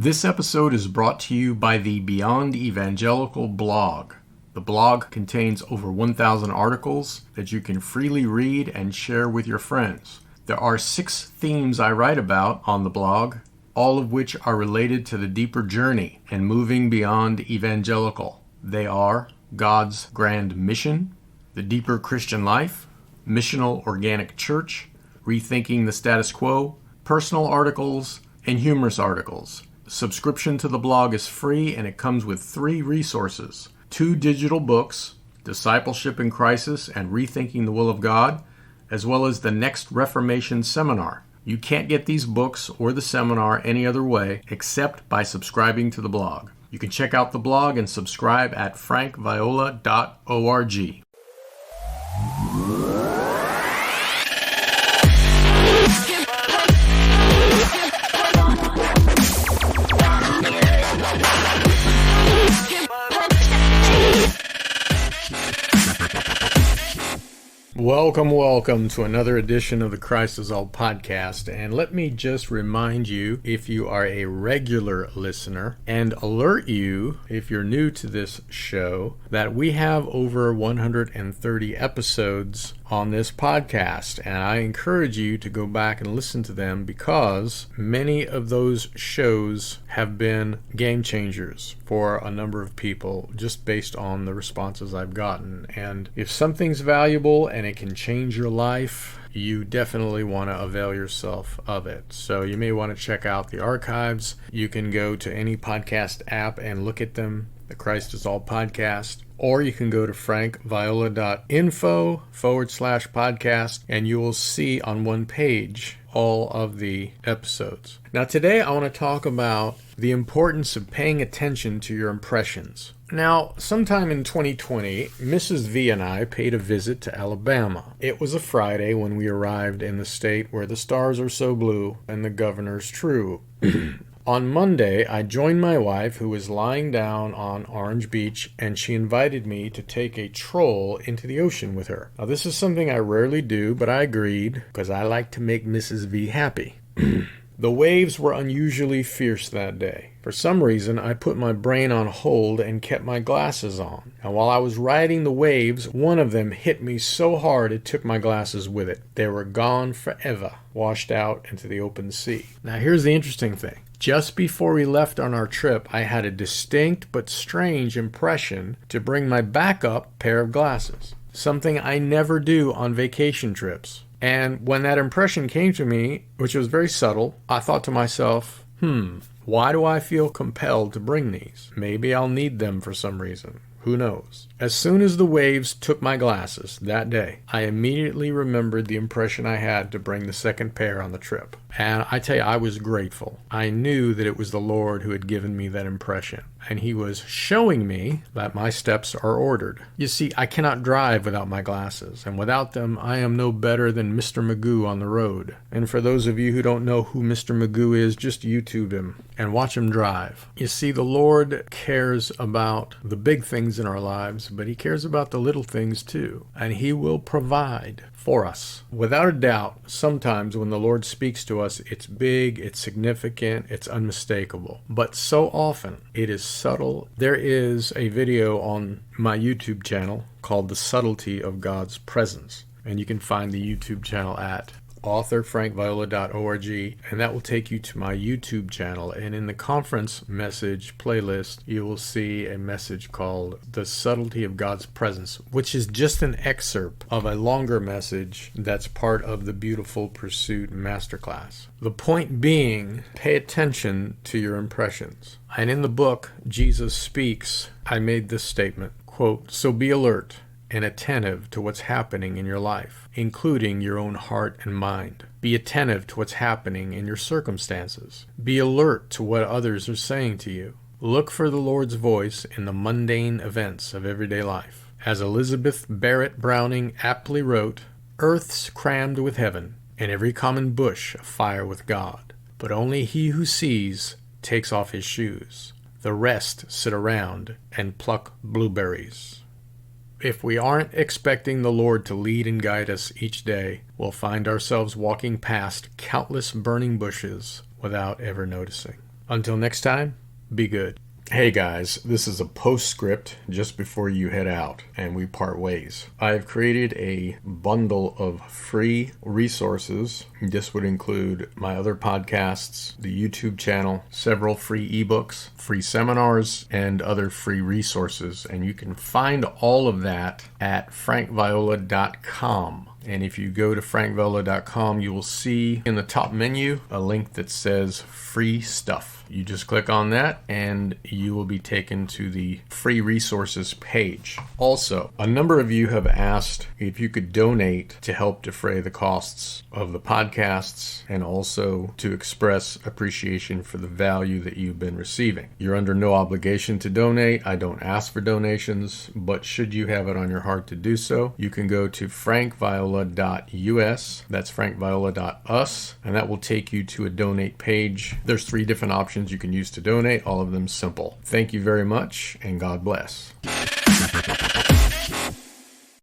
This episode is brought to you by the Beyond Evangelical blog. The blog contains over 1,000 articles that you can freely read and share with your friends. There are 6 themes I write about on the blog, all of which are related to the deeper journey and moving beyond evangelical. They are God's grand mission, the deeper Christian life, missional organic church, rethinking the status quo, personal articles, and humorous articles. Subscription to the blog is free and it comes with 3 resources. 2 digital books, Discipleship in Crisis and Rethinking the Will of God, as well as the Next Reformation Seminar. You can't get these books or the seminar any other way except by subscribing to the blog. You can check out the blog and subscribe at frankviola.org. Welcome to another edition of the Christ is All podcast. And let me just remind you, if you are a regular listener, and alert you, if you're new to this show, that we have over 130 episodes on this podcast. And I encourage you to go back and listen to them because many of those shows have been game changers for a number of people just based on the responses I've gotten. And if something's valuable and it can change your life, you definitely want to avail yourself of it. So you may want to check out the archives. You can go to any podcast app and look at them, the Christ is All podcast, or you can go to frankviola.info/podcast and you will see on one page all of the episodes. Now today I want to talk about the importance of paying attention to your impressions. Now, sometime in 2020, Mrs. V and I paid a visit to Alabama. It was a Friday when we arrived in the state where the stars are so blue and the governor's true. On Monday, I joined my wife, who was lying down on Orange Beach, and she invited me to take a troll into the ocean with her. Now, this is something I rarely do, but I agreed because I like to make Mrs. V happy. The waves were unusually fierce that day. For some reason, I put my brain on hold and kept my glasses on. And while I was riding the waves, one of them hit me so hard it took my glasses with it. They were gone forever, washed out into the open sea. Now here's the interesting thing. Just before we left on our trip, I had a distinct but strange impression to bring my backup pair of glasses. Something I never do on vacation trips. And when that impression came to me, which was very subtle, I thought to myself, why do I feel compelled to bring these? Maybe I'll need them for some reason. Who knows? As soon as the waves took my glasses that day, I immediately remembered the impression I had to bring the second pair on the trip. And I tell you, I was grateful. I knew that it was the Lord who had given me that impression. And He was showing me that my steps are ordered. You see, I cannot drive without my glasses. And without them, I am no better than Mr. Magoo on the road. And for those of you who don't know who Mr. Magoo is, just YouTube him and watch him drive. You see, the Lord cares about the big things in our lives, but He cares about the little things too. And He will provide for us. Without a doubt, sometimes when the Lord speaks to us, it's big, it's significant, it's unmistakable. But so often, it is subtle. There is a video on my YouTube channel called The Subtlety of God's Presence. And you can find the YouTube channel at authorfrankviola.org, and that will take you to my YouTube channel. And in the conference message playlist, you will see a message called The Subtlety of God's Presence, which is just an excerpt of a longer message that's part of the Beautiful Pursuit Masterclass. The point being, pay attention to your impressions. And in the book, Jesus Speaks, I made this statement, quote, "So be alert and attentive to what's happening in your life, including your own heart and mind. Be attentive to what's happening in your circumstances. Be alert to what others are saying to you. Look for the Lord's voice in the mundane events of everyday life. As Elizabeth Barrett Browning aptly wrote, earth's crammed with heaven, and every common bush afire with God. But only he who sees takes off his shoes. The rest sit around and pluck blueberries." If we aren't expecting the Lord to lead and guide us each day, we'll find ourselves walking past countless burning bushes without ever noticing. Until next time, be good. Hey guys, this is a postscript just before you head out and we part ways. I've created a bundle of free resources. This would include my other podcasts, the YouTube channel, several free ebooks, free seminars, and other free resources. And you can find all of that at frankviola.com. And if you go to frankviola.com, you will see in the top menu a link that says free stuff. You just click on that and you will be taken to the free resources page. Also, a number of you have asked if you could donate to help defray the costs of the podcasts and also to express appreciation for the value that you've been receiving. You're under no obligation to donate. I don't ask for donations, but should you have it on your heart to do so, you can go to frankviola.us. That's frankviola.us, and that will take you to a donate page. There's 3 different options you can use to donate, all of them simple. Thank you very much, and God bless.